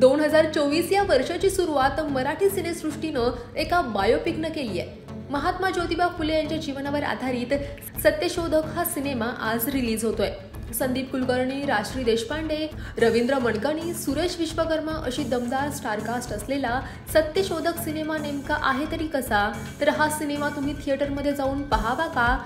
2024 या वर्षाची सुरुवात मराठी सिनेसृष्टीनं एका बायोपिकनं केली आहे. महात्मा ज्योतिबा फुले यांच्या जीवनावर आधारित सत्यशोधक हा सिनेमा आज रिलीज होतोय. संदीप कुलकर्णी, राजश्री देशपांडे, रवींद्र मनकणी, सुरेश विश्वकर्मा अशी दमदार स्टारकास्ट असलेला सत्यशोधक सिनेमा नेमका आहे तरी कसा? तर हा सिनेमा तुम्ही थिएटरमध्ये जाऊन पाहावा का?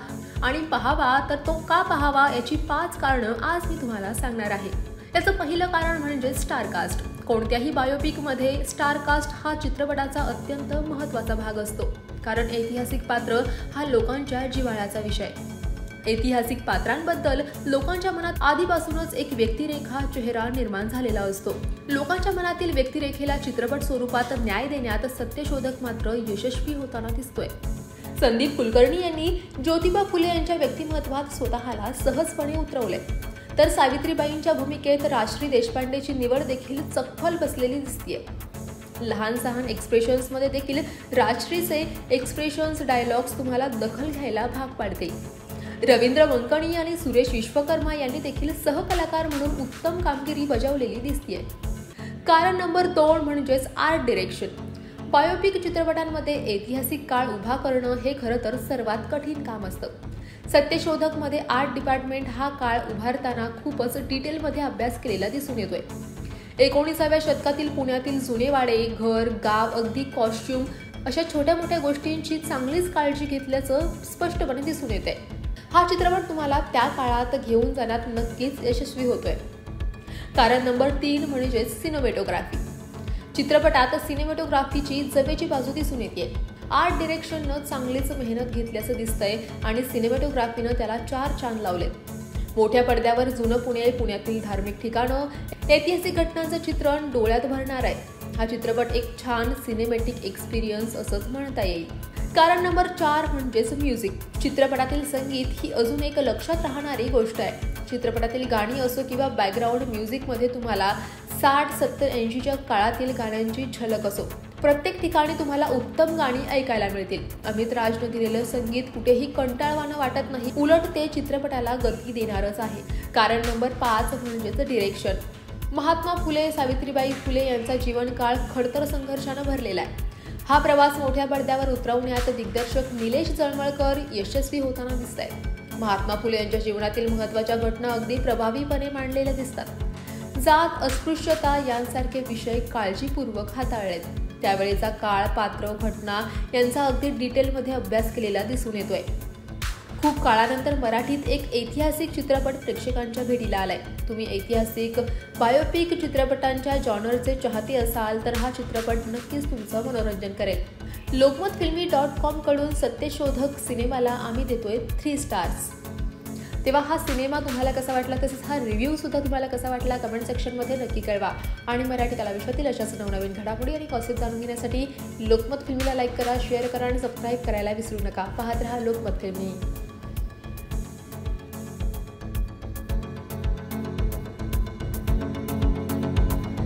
आणि पाहावा तर तो का पाहावा याची 5 कारणं आज मी तुम्हाला सांगणार आहे. याचं पहिलं कारण म्हणजे स्टारकास्ट. कोणत्याही बायोपिकमध्ये स्टारकास्ट हा चित्रपटाचा अत्यंत महत्त्वाचा भाग असतो, कारण ऐतिहासिक पात्र हा लोकांच्या जिव्हाळ्याचा विषय. ऐतिहासिक पात्रांबद्दल लोकांच्या मनात आधीपासूनच एक व्यक्तिरेखा, चेहरा निर्माण झालेला असतो. लोकांच्या मनातील व्यक्तिरेखेला चित्रपट स्वरूपात न्याय देण्यात सत्यशोधक मात्र यशस्वी होताना दिसतोय. संदीप कुलकर्णी यांनी ज्योतिबा फुले यांच्या व्यक्तिमत्वात स्वतःला सहजपणे उतरवले, तर सावित्रीबाईंच्या भूमिकेत राजश्री देशपांडेची निवड देखील चपखल बसलेली दिसतीये. लहान सहान एक्सप्रेशन्समध्ये देखील राजश्रीचे एक्सप्रेशन्स, डायलॉग्स तुम्हाला दखल घ्यायला भाग पाडते. रवींद्र मनकणी आणि सुरेश विश्वकर्मा यांनी देखील सहकलाकार म्हणून उत्तम कामगिरी बजावलेली दिसतीये. कारण नंबर 2 म्हणजेच आर्ट डिरेक्शन. बायोपिक चित्रपटांमध्ये ऐतिहासिक काळ उभा करणं हे खरं तर सर्वात कठीण काम असतं. सत्यशोधकमध्ये आर्ट डिपार्टमेंट हा काळ उभारताना खूपच डिटेलमध्ये अभ्यास केलेला दिसून येतोय. 19व्या शतकातील पुण्यातील जुने वाडे, घर, गाव, अगदी कॉस्ट्युम अशा छोट्या मोठ्या गोष्टींची चांगलीच काळजी घेतल्याचं स्पष्टपणे दिसून येतंय. हा चित्रपट तुम्हाला त्या काळात घेऊन जाण्यात नक्कीच यशस्वी होतोय. कारण नंबर 3 म्हणजे सिनेमॅटोग्राफी. चित्रपटात सिनेमॅटोग्राफीची जमेची बाजू दिसून येते. आर्ट डिरेक्शननं चांगलीच मेहनत घेतल्याचं दिसतंय आणि सिनेमॅटोग्राफीनं त्याला 4 चांद लावले. मोठ्या पडद्यावर जुनं पुणे, पुण्यातील धार्मिक ठिकाणं, ऐतिहासिक घटनांचं चित्रण डोळ्यात भरणार आहे. हा चित्रपट एक छान सिनेमॅटिक एक्सपिरियन्स असंच म्हणता येईल. कारण नंबर 4 म्हणजेच म्युझिक. चित्रपटातील संगीत ही अजून एक लक्षात राहणारी गोष्ट आहे. चित्रपटातील गाणी असो किंवा बॅकग्राऊंड म्युझिकमध्ये तुम्हाला 60, 70, 80च्या काळातील गाण्यांची झलक असो, प्रत्येक ठिकाणी तुम्हाला उत्तम गाणी ऐकायला मिळतील. अमित राजनं दिलेलं संगीत कुठेही कंटाळवाणं वाटत नाही, उलट ते चित्रपटाला गती देणारच आहे. कारण नंबर 5 म्हणजेच डिरेक्शन. महात्मा फुले, सावित्रीबाई फुले यांचा जीवनकाळ खडतर संघर्षानं भरलेला आहे. हा प्रवास मोठ्या पडद्यावर उतरवण्यात दिग्दर्शक निलेश जळमळकर यशस्वी होताना दिसत आहेत. महात्मा फुले यांच्या जीवनातील महत्त्वाच्या घटना अगदी प्रभावीपणे मांडलेल्या दिसतात. जात, अस्पृश्यता यांसारखे विषय काळजीपूर्वक हाताळलेत. त्यावेळेचा काळ, पात्र, घटना यांचा अगदी डिटेलमध्ये अभ्यास केलेला दिसून येतोय. खूप काळानंतर मराठीत एक ऐतिहासिक चित्रपट प्रेक्षकांच्या भेटीला आलाय. तुम्ही ऐतिहासिक बायोपिक चित्रपटांच्या जॉनरचे चाहते असाल तर हा चित्रपट नक्कीच तुमचं मनोरंजन करेल. lokmatfilmy.com कडून सत्यशोधक सिनेमाला आम्ही देतोय 3 स्टार्स. तेव्हा हा सिनेमा तुम्हाला कसा वाटला, तसेच हा रिव्ह्यू सुद्धा तुम्हाला कसा वाटला कमेंट सेक्शनमध्ये नक्की कळवा. आणि मराठी कला विश्वातील अशाच नवनवीन घडामोडी आणि गॉसिप जाणून घेण्यासाठी लोकमत फिल्मीला लाईक करा, शेअर करा आणि सबस्क्राईब करायला विसरू नका. पाहत रहा लोकमत फिल्मी.